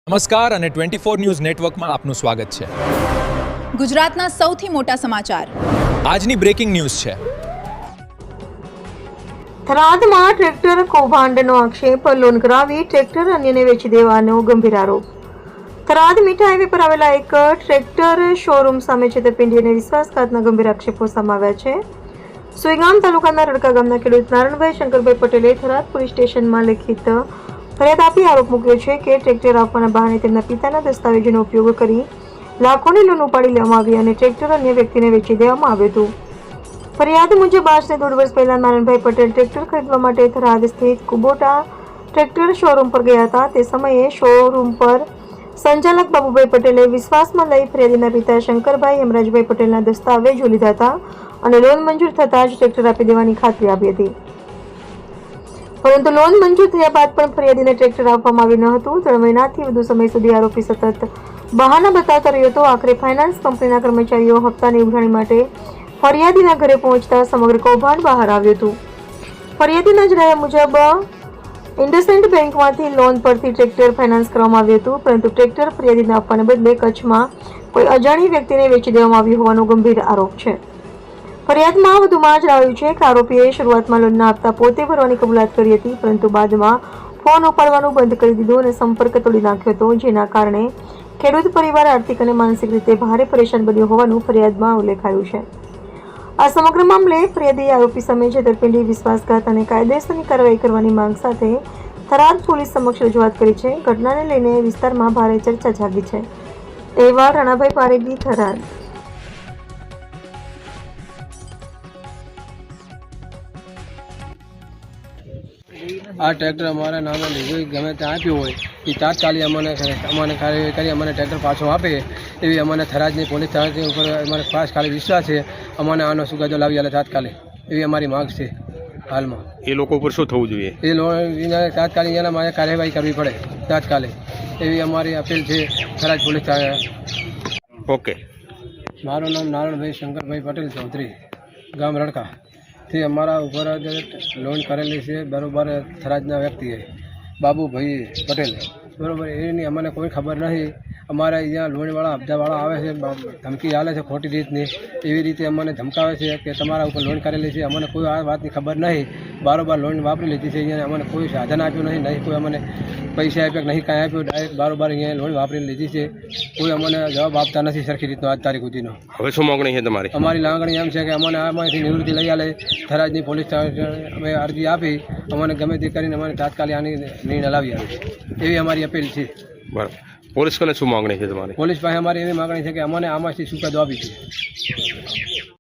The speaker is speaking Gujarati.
નમસ્કાર અને 24 ન્યૂઝ નેટવર્કમાં આપનું સ્વાગત છે। ગુજરાતના સૌથી મોટા સમાચાર આજની બ્રેકિંગ ન્યૂઝ છે। થરાદમાં ટ્રેક્ટર કૌભાંડનો આક્ષેપ, લોન કરાવી ટ્રેક્ટર અન્યને વેચી દેવાનો ગંભીર આરોપ। થરાદ મીઠા હાઈવે પર આવેલા એક ટ્રેક્ટર શોરૂમ સામે છેતરપિંડી અને વિશ્વાસઘાતના ગંભીર આક્ષેપો સામે આવ્યા છે। સુઈગામ તાલુકાના રડકા ગામના ખેડૂત નારણભાઈ શંકરભાઈ પટેલે થરાદ પોલીસ સ્ટેશનમાં લેખિત ફરિયાદ આપી આરોપ મૂક્યો છે કે ટ્રેક્ટર આપવાના બહાને તેમના પિતાના દસ્તાવેજોનો ઉપયોગ કરી લાખોની લોન ઉપાડી લેવામાં આવી અને ટ્રેક્ટર અન્ય વ્યક્તિને વેચી દેવામાં આવ્યું હતું। ફરિયાદ મુજબ આજથી 1.5 વર્ષ પહેલા નારાયણભાઈ પટેલ ટ્રેક્ટર ખરીદવા માટે થરાદ સ્થિત કુબોટા ટ્રેક્ટર શોરૂમ પર ગયા હતા। તે સમયે શોરૂમ પર સંચાલક બાબુભાઈ પટેલે વિશ્વાસમાં લઈ ફરિયાદીના પિતા શંકરભાઈ હેમરાજભાઈ પટેલના દસ્તાવેજો લીધા હતા અને લોન મંજૂર થતાં જ ટ્રેક્ટર આપી દેવાની ખાતરી આપી હતી, પરંતુ લોન મંજૂર થયા બાદ પણ ફરિયાદીને ટ્રેક્ટર આપવામાં આવ્યું ન હતું। 3 મહિનાથી વધુ સમય સુધી આરોપી સતત બહાના બતાવતા રહ્યો હતો। આખરે ફાઇનાન્સ કંપનીના કર્મચારીઓ હપ્તાની ઉઘરાણી માટે ફરિયાદીના ઘરે પહોંચતા સમગ્ર કૌભાંડ બહાર આવ્યું હતું। ફરિયાદીના જણાવ્યા મુજબ ઇન્ડસઇન્ડ બેંકમાંથી લોન પરથી ટ્રેક્ટર ફાઇનાન્સ કરવામાં આવ્યું હતું, પરંતુ ટ્રેક્ટર ફરિયાદીને આપવાને બદલે કચ્છમાં કોઈ અજાણી વ્યક્તિને વેચી દેવામાં આવ્યું હોવાનો ગંભીર આરોપ છે। ફરિયાદમાં વધુમાં જણાવ્યું છે કે આરોપીએ શરૂઆતમાં લોનના હપ્તા પોતે ભરવાની કબૂલાત કરી હતી, પરંતુ બાદમાં ફોન ઉપાડવાનું બંધ કરી દીધું અને સંપર્ક તોડી નાખ્યો હતો, જેના કારણે ખેડૂત પરિવાર આર્થિક અને માનસિક રીતે ભારે પરેશાન બન્યો હોવાનું ફરિયાદમાં ઉલ્લેખાયું છે। આ સમગ્ર મામલે ફરિયાદીએ આરોપી સામે છેતરપિંડી, વિશ્વાસઘાત અને કાયદેસરની કાર્યવાહી કરવાની માંગ સાથે થરાદ પોલીસ સમક્ષ રજૂઆત કરી છે। ઘટનાને લઈને વિસ્તારમાં ભારે ચર્ચા જાગી છે। અહેવાલ રાણાભાઈ પારેગી, થરાદ। આ ટ્રેક્ટર અમારા નામે લીધું ગમે ત્યાં આપ્યું હોય એ તાત્કાલિક અમને કાર્યવાહી કરી અમને ટ્રેક્ટર પાછું આપે એવી અમને થરાદની પોલીસ તંત્ર ઉપર અમારે ખાસ ખાલી વિશ્વાસ છે। અમને આનો સુગાદો લાવી આલે તાત્કાલિક એવી અમારી માંગ છે। હાલમાં એ લોકો ઉપર શું થવું જોઈએ? એ લોકો તાત્કાલિક એના માટે કાર્યવાહી કરવી પડે તાત્કાલિક એવી અમારી અપીલ છે થરાદ પોલીસ તંત્ર। ઓકે, મારું નામ નારણભાઈ શંકરભાઈ પટેલ ચૌધરી, ગામ રડકા થી અમારા ઉપર લોન કરેલી છે બરાબર થરાદના વ્યક્તિએ બાબુભાઈ પટેલ બરાબર। એની અમને કોઈ ખબર નહીં। અમારે અહીંયા લોનવાળા હપ્તાવાળા આવે છે, ધમકી આલે છે ખોટી રીતની, એવી રીતે અમને ધમકાવે છે કે તમારા ઉપર લોન કરેલી છે। અમને કોઈ આ વાતની ખબર નહીં। બારોબાર લોન વાપરી લીધી છે। અહીંયા અમને કોઈ સાધન આપ્યું નહીં કોઈ અમને પૈસા આપ્યા નહીં કાંઈ આપ્યું, ડાયરેક્ટ બારોબાર અહીંયા લોન વાપરી લીધી છે। કોઈ અમને જવાબ આપતા નથી સરખી રીતનો આજ તારીખ સુધીનો। હવે શું માંગણી છે તમારી? અમારી લાગણી એમ છે કે અમને આમાંથી નિવૃત્તિ લઈ આલે। થરાદની પોલીસ અમે અરજી આપી, અમને ગમે તે કરીને અમને તાત્કાલિક આની નિર્ણય લાવી આવે એવી અમારી અપીલ છે। બરાબર, પોલીસ કને શું માંગણી છે તમારી? પોલીસ પાસે અમારી એવી માગણી છે કે અમને આમાંથી ચુકાદો આપી છે।